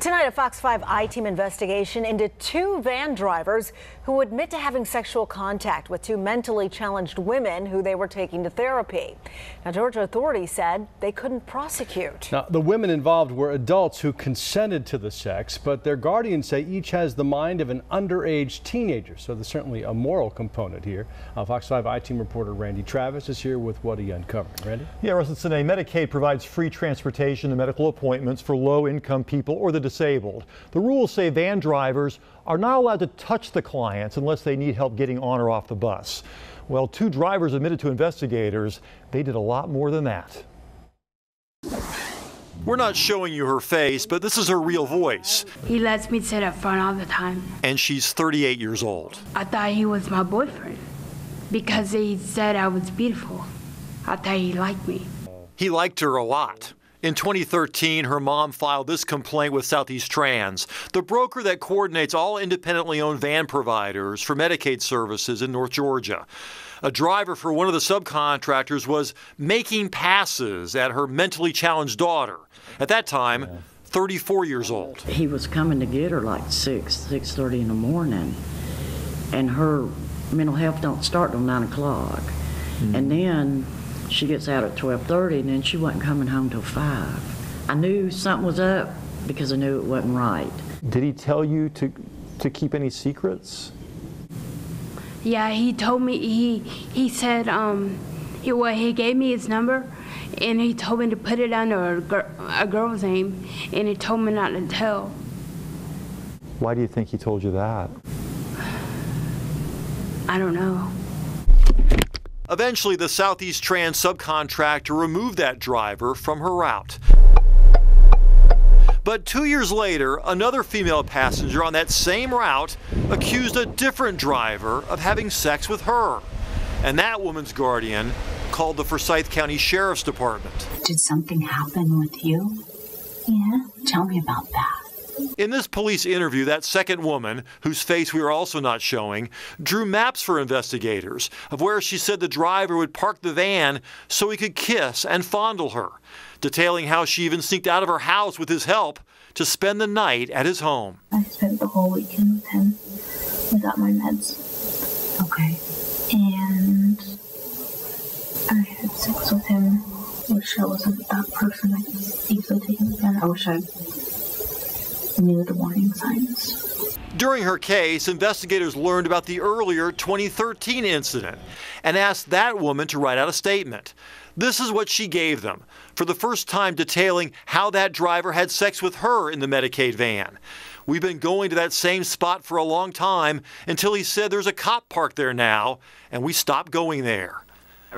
Tonight, a Fox 5 I-Team investigation into two van drivers who admit to having sexual contact with two mentally challenged women who they were taking to therapy. Now, Georgia authorities said they couldn't prosecute. Now, the women involved were adults who consented to the sex, but their guardians say each has the mind of an underage teenager. So there's certainly a moral component here. Fox 5 I-Team reporter Randy Travis is here with what he uncovered. Randy? Yeah, Russell, today, Medicaid provides free transportation and medical appointments for low-income people or the disabled. The rules say van drivers are not allowed to touch the clients unless they need help getting on or off the bus. Well, two drivers admitted to investigators they did a lot more than that. We're not showing you her face, but this is her real voice. He lets me sit up front all the time. And she's 38 years old. I thought he was my boyfriend because he said I was beautiful. I thought he liked me. He liked her a lot. In 2013, her mom filed this complaint with Southeast Trans, the broker that coordinates all independently owned van providers for Medicaid services in North Georgia. A driver for one of the subcontractors was making passes at her mentally challenged daughter, at that time, 34 years old. He was coming to get her like 6:30 in the morning, and her mental health don't start till 9 o'clock. And then she gets out at 12:30, and then she wasn't coming home till 5. I knew something was up because I knew it wasn't right. Did he tell you to keep any secrets? Yeah, he told me, he said, he gave me his number, and he told me to put it under a girl's name, and he told me not to tell. Why do you think he told you that? I don't know. Eventually, the Southeast Trans subcontractor removed that driver from her route. But 2 years later, another female passenger on that same route accused a different driver of having sex with her. And that woman's guardian called the Forsyth County Sheriff's Department. Did something happen with you? Yeah, tell me about that. In this police interview, that second woman, whose face we are also not showing, drew maps for investigators of where she said the driver would park the van so he could kiss and fondle her, detailing how she even sneaked out of her house with his help to spend the night at his home. I spent the whole weekend with him without my meds. Okay. And I had sex with him. Wish I wasn't that person. I could easily take him again. I wish I knew the warning signs. During her case, investigators learned about the earlier 2013 incident and asked that woman to write out a statement. This is what she gave them, for the first time detailing how that driver had sex with her in the Medicaid van. We've been going to that same spot for a long time until he said there's a cop parked there now, and we stopped going there.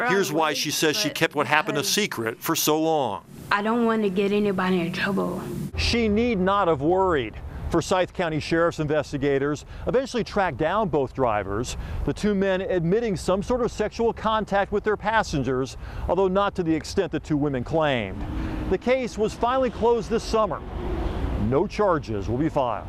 Here's why she says she kept what happened a secret for so long. I don't want to get anybody in trouble. She need not have worried. Forsyth County Sheriff's investigators eventually tracked down both drivers, the two men admitting some sort of sexual contact with their passengers, although not to the extent the two women claimed. The case was finally closed this summer. No charges will be filed.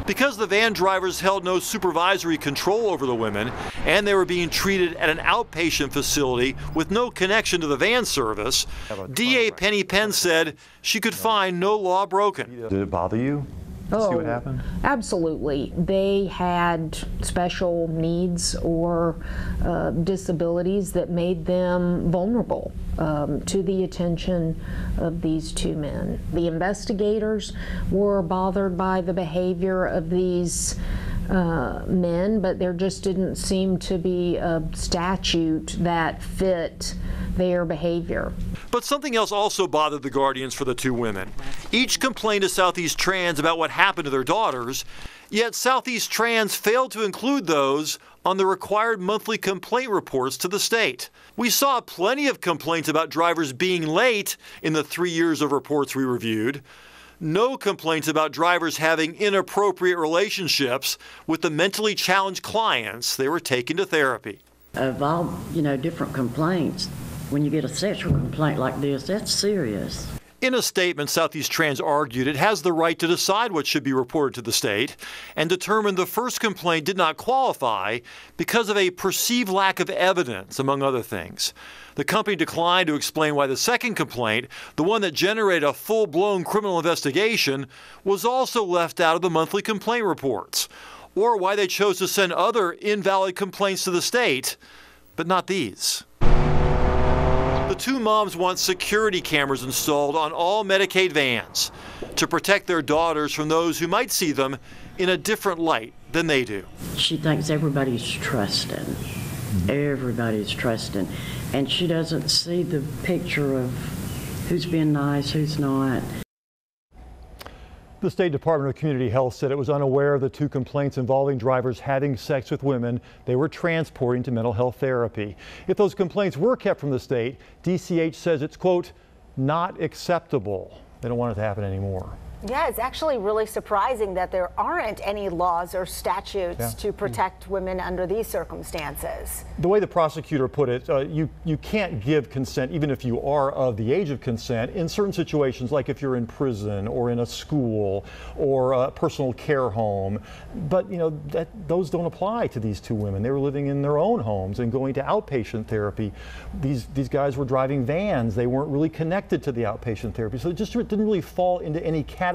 Because the van drivers held no supervisory control over the women and they were being treated at an outpatient facility with no connection to the van service, DA Penny Penn said she could find no law broken. Did it bother you? Oh, See what happened? Absolutely. They had special needs or disabilities that made them vulnerable to the attention of these two men. The investigators were bothered by the behavior of these men, but there just didn't seem to be a statute that fit their behavior. But something else also bothered the guardians for the two women. Each complained to Southeast Trans about what happened to their daughters, yet Southeast Trans failed to include those on the required monthly complaint reports to the state. We saw plenty of complaints about drivers being late in the 3 years of reports we reviewed. No complaints about drivers having inappropriate relationships with the mentally challenged clients they were taking to therapy. Of all, different complaints, when you get a sexual complaint like this, that's serious. In a statement, Southeast Trans argued it has the right to decide what should be reported to the state and determined the first complaint did not qualify because of a perceived lack of evidence, among other things. The company declined to explain why the second complaint, the one that generated a full-blown criminal investigation, was also left out of the monthly complaint reports, or why they chose to send other invalid complaints to the state, but not these. The two moms want security cameras installed on all Medicaid vans to protect their daughters from those who might see them in a different light than they do. She thinks everybody's trusting. Everybody's trusting. And she doesn't see the picture of who's being nice, who's not. The State Department of Community Health said it was unaware of the two complaints involving drivers having sex with women they were transporting to mental health therapy. If those complaints were kept from the state, DCH says it's, quote, not acceptable. They don't want it to happen anymore. Yeah, it's actually really surprising that there aren't any laws or statutes to protect women under these circumstances. The way the prosecutor put it, you can't give consent even if you are of the age of consent in certain situations, like if you're in prison or in a school or a personal care home. But you know, those don't apply to these two women. They were living in their own homes and going to outpatient therapy. These guys were driving vans. They weren't really connected to the outpatient therapy. So it just didn't really fall into any category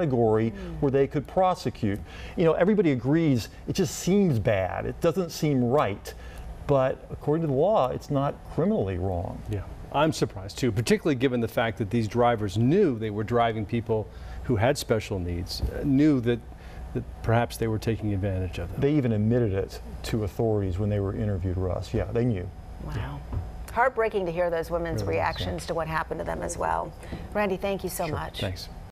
where they could prosecute. You know, everybody agrees it just seems bad. It doesn't seem right. But according to the law, it's not criminally wrong. Yeah, I'm surprised too, particularly given the fact that these drivers knew they were driving people who had special needs, knew that perhaps they were taking advantage of them. They even admitted it to authorities when they were interviewed, Russ. Yeah, they knew. Wow. Yeah. Heartbreaking to hear those women's Really reactions to what happened to them as well. Randy, thank you so much. Thanks.